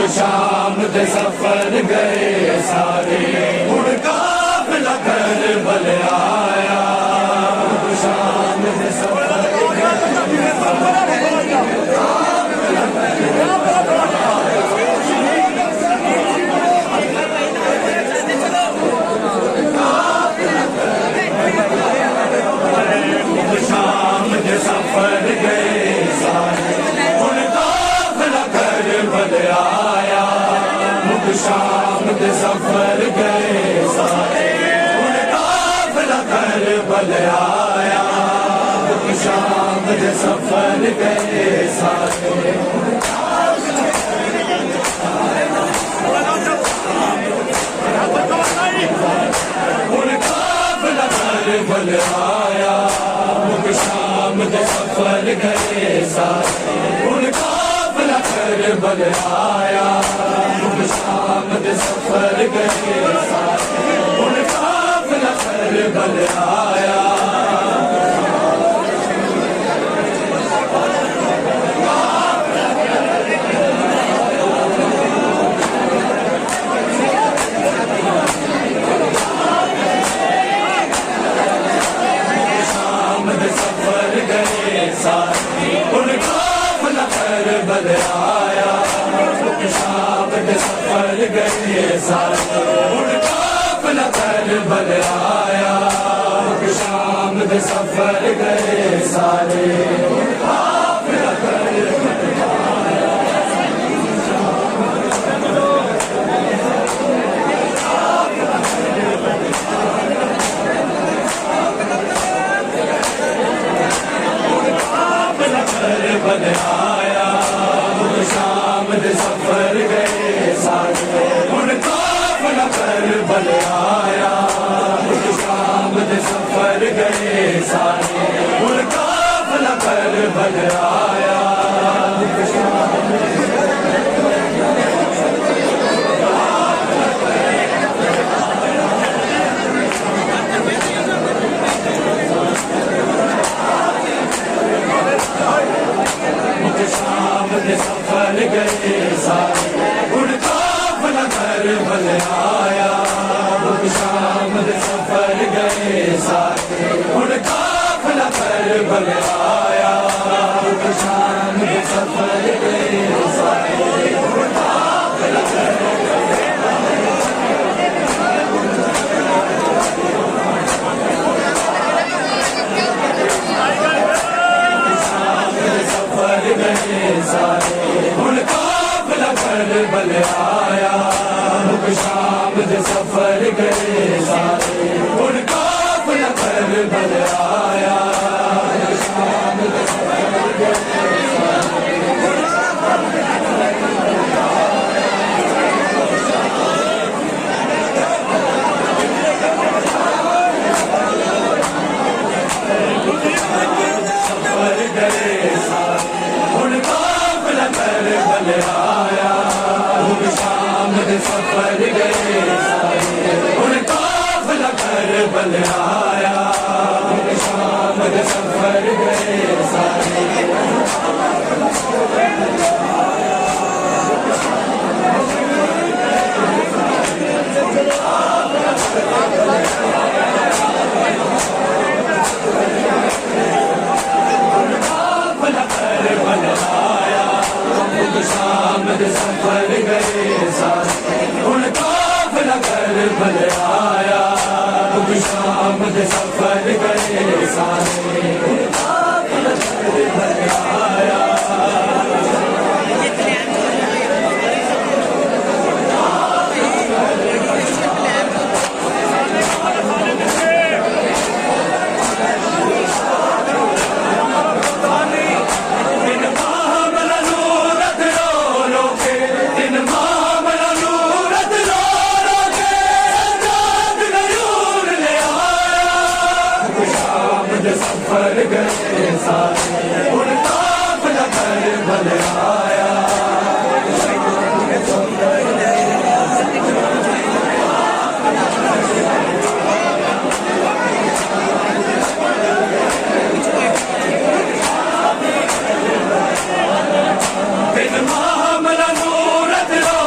शाम दे सफर गए सारे हुण काफिला कर बल आया। शाम दे सफर शाम दे सफर गए सारे हुण काफिला कर बल आया। शाम दे सफर गए सारे हुण काफिला कर बल आया। शाम दे सफर गए सारे हुण काफिला कर बल आया। शाम दे सफर गए सारे हुण काफिला कर बल आया। शाम दे सफर गए सारे हुण काफिला कर बल आया। शाम दे सफर गए सारे हुण काफिला कर बल आया। शाम दे सफर गए सारे हुण काफिला कर बल आया। शाम दे सफर गए सारे हुण काफिला कर बल आया। काफिला कर बल आया। शाम दे सफर गए सारे हुण काफिला कर बल आया। शाम दे सफर गए सारे हुण काफिला कर बल आया। शाम दे सफर गए सारे हुण काफिला कर बल आया। शाम दे सफर गए सारे हुण काफिला कर बल आया। शाम दे सफर गए सारे हुण काफिला कर सफर गए सारे हुण काफिला कर बल आया। शाम दे सफर गए सारे हुण काफिला कर बल आया। शाम दे सफर गए सारे हुण काफिला कर बल आया। शाम दे सफर गए सारे हुण काफिला कर बल आया। शाम दे सफर गए सारे शाम दे सफर गए सारे हुण काफिला कर बल आया। शाम दे सफर गए सारे हुण काफिला कर बल आया। सफर गए सारे हुण काफिला कर बल आया। दिन मामला नूरत लो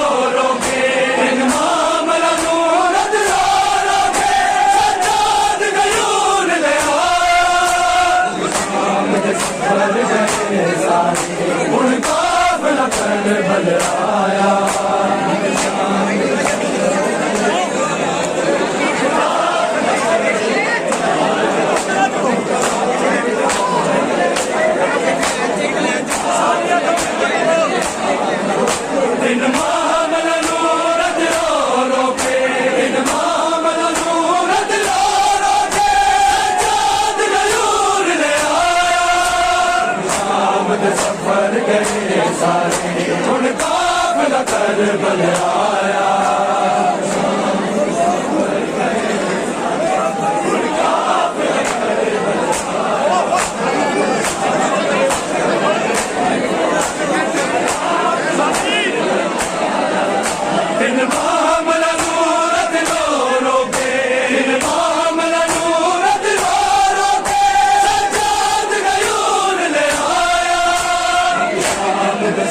सफर भले आया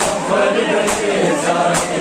सफर गए सारे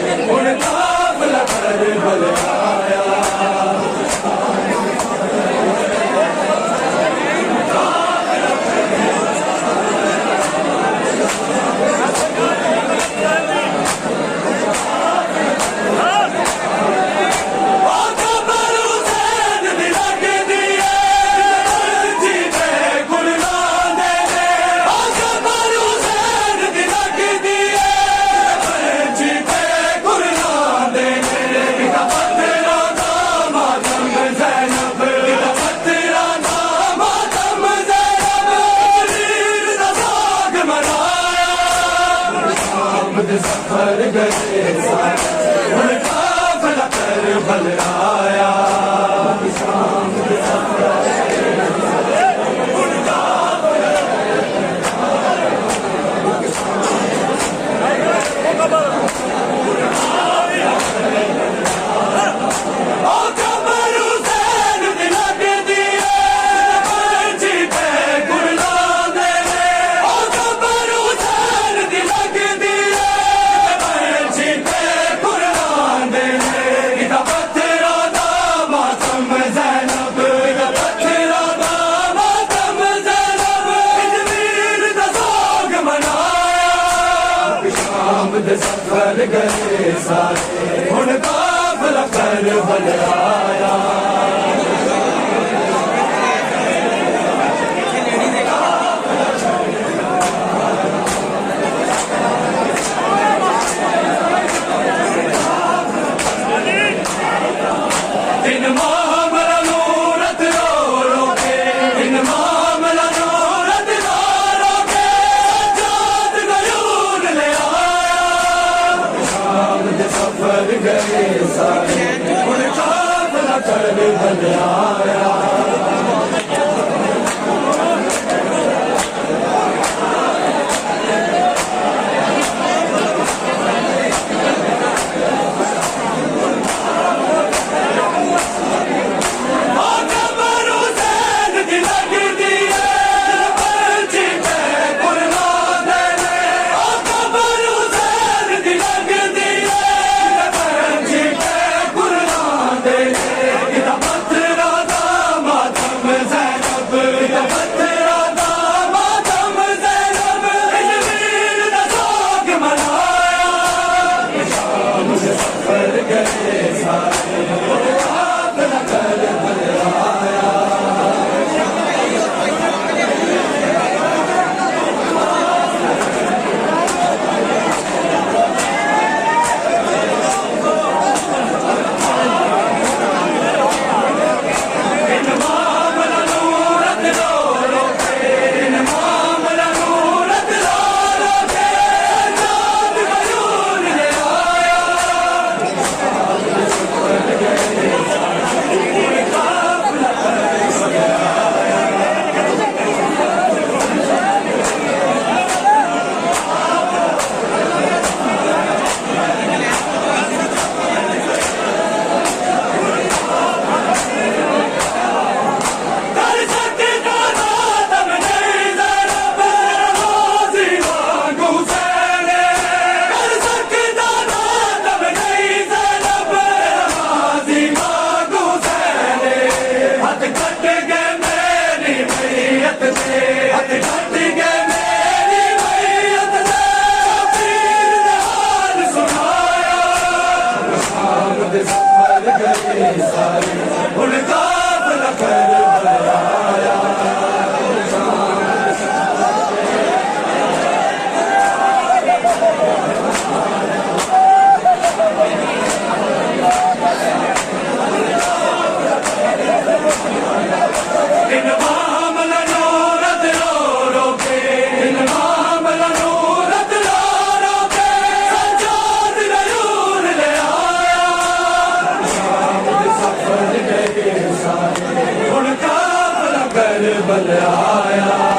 करबल आया।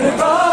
Goodbye.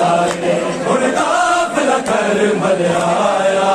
सारे हुण काफिला कर भल आया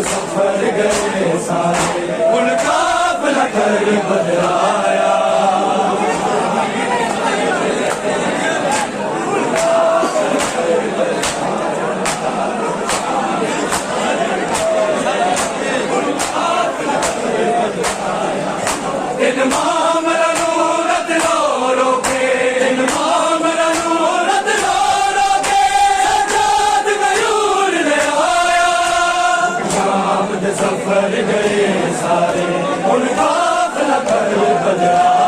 सफर गए सारे हुण काफिला कर भल आया इन मामला नूरत लो रोके इन मामला नूरत लो रोके सजाद मयूर ले आया शाम दे सफर गए सारे हुण काफिला कर भल आया